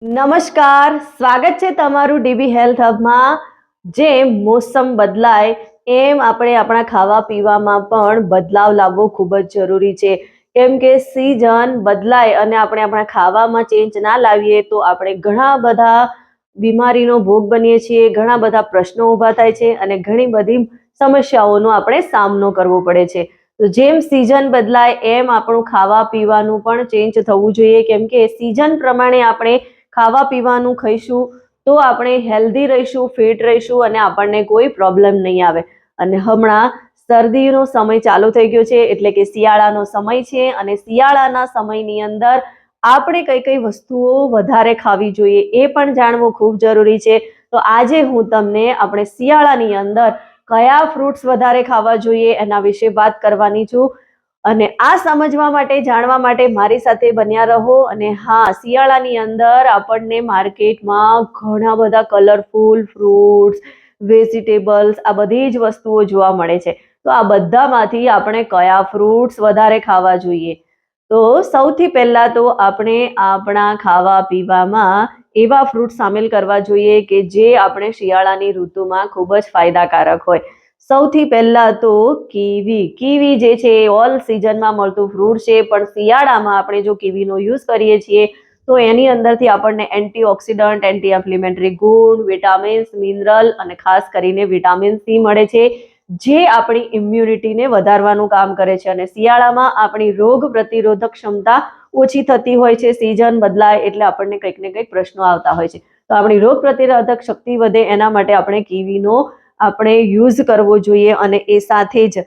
નમસ્કાર, સ્વાગત છે તમારું ડીબી હેલ્થ હબમાં। જેમ મોસમ બદલાય એમ આપણે આપણા ખાવા પીવામાં પણ બદલાવ લાવવો ખૂબ જ જરૂરી છે, કેમ કે સિઝન બદલાય અને આપણે આપણા ખાવામાં ચેન્જ ના લાવીએ તો આપણે ઘણા બધા બીમારીનો ભોગ બનીએ છીએ, ઘણા બધા પ્રશ્નો ઊભા થાય છે અને ઘણી બધી સમસ્યાઓનો આપણે સામનો કરવો પડે છે। તો જેમ સિઝન બદલાય એમ આપણું ખાવા પીવાનું પણ ચેન્જ થવું જોઈએ, કેમ કે સિઝન પ્રમાણે આપણે ખાવા પીવાનું ખાઈશું તો આપણે હેલ્ધી રહીશું, ફિટ રહીશું અને આપણને કોઈ પ્રોબ્લેમ નહીં આવે। અને હમણાં શરદીનો સમય ચાલુ થઈ ગયો છે, એટલે કે શિયાળાનો સમય છે અને શિયાળાના સમયની અંદર આપણે કઈ કઈ વસ્તુઓ વધારે ખાવી જોઈએ એ પણ જાણવું ખૂબ જરૂરી છે। તો આજે હું તમને આપણે શિયાળાની અંદર કયા ફ્રૂટ્સ વધારે ખાવા જોઈએ એના વિશે વાત કરવાની છું। અને આ સમજવા માટે, જાણવા માટે મારી સાથે બન્યા રહો। અને હા, શિયાળાની અંદર આપણને માર્કેટમાં ઘણા બધા કલરફુલ ફ્રૂટ્સ, વેજીટેબલ્સ, આ બધી જ વસ્તુઓ જોવા મળે છે। તો આ બધામાંથી આપણે કયા ફ્રૂટ્સ વધારે ખાવા જોઈએ? તો સૌથી પહેલા તો આપણે આપણા ખાવા પીવામાં એવા ફ્રૂટ સામેલ કરવા જોઈએ કે જે આપણે શિયાળાની ઋતુમાં ખૂબ જ ફાયદાકારક હોય। સૌથી પહેલા તો કીવી જે છે એ ઓલ સિઝનમાં મળતું ફ્રૂટ છે, પણ શિયાળામાં આપણે જો કીવીનો યુઝ કરીએ છીએ તો એની અંદરથી આપણને એન્ટીઓક્સિડન્ટ, એન્ટી ઇન્ફ્લેમેટરી ગુણ, વિટામિન્સ, મિનરલ અને ખાસ કરીને વિટામિન સી મળે છે, જે આપણી ઇમ્યુનિટીને વધારવાનું કામ કરે છે। અને શિયાળામાં આપણી રોગ પ્રતિરોધક ક્ષમતા ઓછી થતી હોય છે। સિઝન બદલાય એટલે આપણને કંઈક ને કંઈક પ્રશ્નો આવતા હોય છે, તો આપણી રોગ પ્રતિરોધક શક્તિ વધે એના માટે આપણે કીવીનો આપણે યુઝ કરવો જોઈએ। અને એ સાથે જ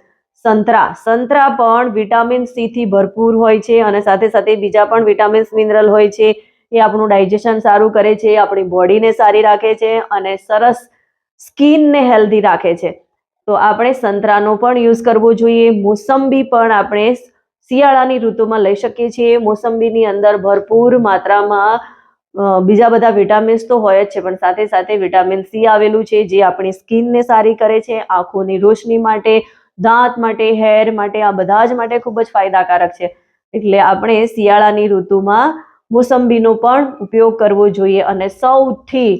સંતરા પણ વિટામિન સી થી ભરપૂર હોય છે અને સાથે સાથે બીજા પણ વિટામિન્સ, મિનરલ હોય છે। એ આપણું ડાયજેશન સારું કરે છે, આપણી બોડીને સારી રાખે છે અને સરસ સ્કિનને હેલ્ધી રાખે છે, તો આપણે સંતરાનો પણ યુઝ કરવો જોઈએ। મોસંબી પણ આપણે શિયાળાની ઋતુમાં લઈ શકીએ છીએ। મોસંબીની અંદર ભરપૂર માત્રામાં બીજા બધા વિટામિન્સ તો હોય જ છે, પણ સાથે સાથે વિટામિન સી આવેલું છે, જે આપણી સ્કિનને સારી કરે છે, આંખોની રોશની માટે, દાંત માટે, હેર માટે, આ બધા જ માટે ખૂબ જ ફાયદાકારક છે। એટલે આપણે શિયાળાની ઋતુમાં મોસંબીનો પણ ઉપયોગ કરવો જોઈએ। અને સૌથી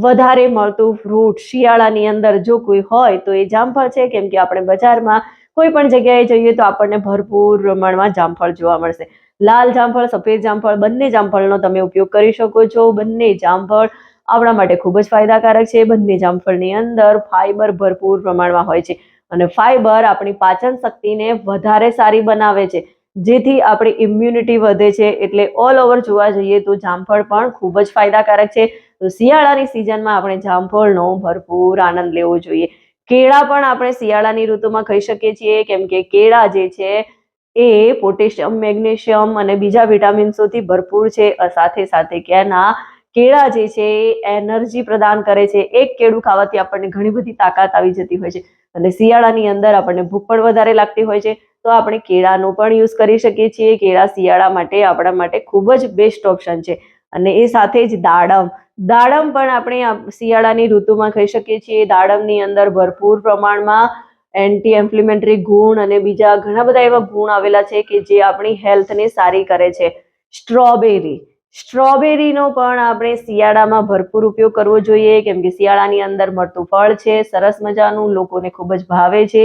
વધારે મળતું ફ્રૂટ શિયાળાની અંદર જો કોઈ હોય તો એ જામફળ છે, કેમ કે આપણે બજારમાં કોઈ પણ જગ્યાએ જઈએ તો આપણને ભરપૂર પ્રમાણમાં જામફળ જોવા મળશે। લાલ જામફળ, સફેદ જામફળ, બંને જામફળનો તમે ઉપયોગ કરી શકો છો। બંને જામફળ આપણા માટે ખૂબ જ ફાયદાકારક છે। બંને જામફળની અંદર ફાઈબર ભરપૂર પ્રમાણમાં હોય છે અને ફાઈબર આપણી પાચન શક્તિને વધારે સારી બનાવે છે, જેથી આપણી ઇમ્યુનિટી વધે છે। એટલે ઓલ ઓવર જોવા જઈએ તો જામફળ પણ ખૂબ જ ફાયદાકારક છે। તો શિયાળાની સિઝનમાં આપણે જામફળનો ભરપૂર આનંદ લેવો જોઈએ। કેળા પણ આપણે શિયાળાની ઋતુમાં ખાઈ શકીએ છીએ, કેમ કે કેળા જે છે એ પોટેશિયમ, મેગ્નેશિયમ અને બીજા વિટામિન્સોથી ભરપૂર છે। સાથે સાથે કેળા જે છે એ એનર્જી પ્રદાન કરે છે। એક કેળું ખાવાથી આપણને ઘણી બધી તાકાત આવી જતી હોય છે અને શિયાળાની અંદર આપણને ભૂખ પણ વધારે લાગતી હોય છે, તો આપણે કેળાનો પણ યુઝ કરી શકીએ છીએ। કેળા શિયાળા માટે આપણા માટે ખૂબ જ બેસ્ટ ઓપ્શન છે। અને એ સાથે જ દાડમ પણ આપણે શિયાળાની ઋતુમાં ખાઈ શકીએ છીએ। દાડમની અંદર ભરપૂર પ્રમાણમાં એન્ટી ઇન્ફ્લેમેટરી ગુણ અને બીજા ઘણા બધા એવા ગુણ આવેલા છે કે જે આપણી હેલ્થને સારી કરે છે। સ્ટ્રોબેરીનો પણ આપણે શિયાળામાં ભરપૂર ઉપયોગ કરવો જોઈએ, કેમ કે શિયાળાની અંદર મળતું ફળ છે, સરસ મજાનું, લોકોને ખૂબ જ ભાવે છે।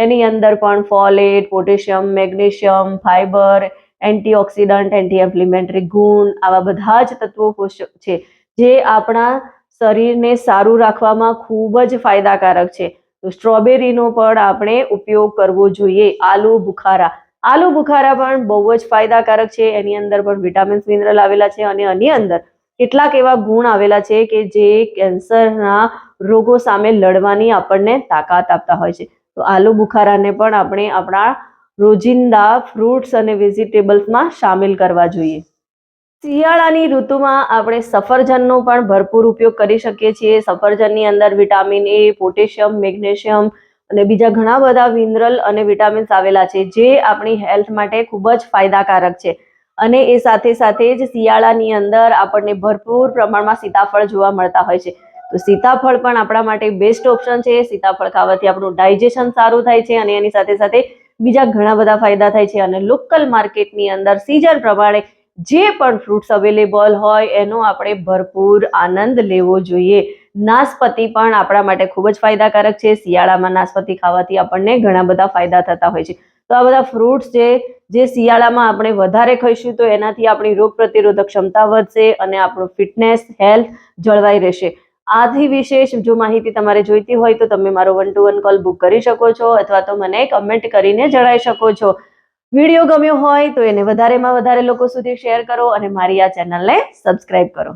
એની અંદર પણ folate, potassium, magnesium, fibre, antioxidant, anti inflammatory ગુણ, આવા બધા જ તત્વો પોષક છે, જે આપણા શરીરને સારું રાખવામાં ખૂબ જ ફાયદાકારક છે। તો સ્ટ્રોબેરીનો પણ આપણે ઉપયોગ કરવો જોઈએ। આલુ બુખારા પણ બહુ જ ફાયદાકારક છે। એની અંદર પણ વિટામિન્સ, મિનરલ આવેલા છે અને એની અંદર કેટલાક એવા ગુણ આવેલા છે કે જે કેન્સરના રોગો સામે લડવાની આપણને તાકાત આપતા હોય છે। તો આલુ બુખારાને પણ આપણે આપણા રોજિંદા ફ્રૂટ્સ અને વેજીટેબલ્સમાં સામેલ કરવા જોઈએ। શિયાળાની ઋતુમાં આપણે સફરજનનો પણ ભરપૂર ઉપયોગ કરી શકીએ છીએ। સફરજનની અંદર વિટામિન એ, પોટેશિયમ, મેગ્નેશિયમ અને બીજા ઘણા બધા મિનરલ અને વિટામિન્સ આવેલા છે, જે આપણી હેલ્થ માટે ખૂબ જ ફાયદાકારક છે। અને એ સાથે સાથે જ શિયાળાની અંદર આપણને ભરપૂર પ્રમાણમાં સીતાફળ જોવા મળતા હોય છે, તો સીતાફળ પણ આપણા માટે બેસ્ટ ઓપ્શન છે। સીતાફળ ખાવાથી આપણું ડાયજેશન સારું થાય છે અને એની સાથે સાથે બીજા ઘણા બધા ફાયદા થાય છે। અને લોકલ માર્કેટની અંદર સિઝન પ્રમાણે જે પણ ફ્રૂટ્સ અવેલેબલ હોય એનો આપણે ભરપૂર આનંદ લેવો જોઈએ. નાશપતી પણ આપણા માટે ખૂબ જ ફાયદાકારક છે. શિયાળામાં નાશપતી ખાવાથી આપણને ઘણા બધા ફાયદા થતા હોય છે. તો આ બધા ફ્રૂટ્સ જે શિયાળામાં આપણે વધારે ખાઈશું તો એનાથી આપણી રોગ પ્રતિરોધક ક્ષમતા વધશે અને આપણું ફિટનેસ હેલ્થ જળવાઈ રહેશે. આથી વિશેષ જો માહિતી તમારે જોઈતી હોય તો તમે મારો 1-to-1 કોલ બુક કરી શકો છો અથવા તો મને કમેન્ટ કરીને જણાવી શકો છો. વિડીયો ગમ્યો હોય તો એને વધારેમાં વધારે લોકો સુધી શેર કરો અને મારી આ ચેનલને સબસ્ક્રાઇબ કરો.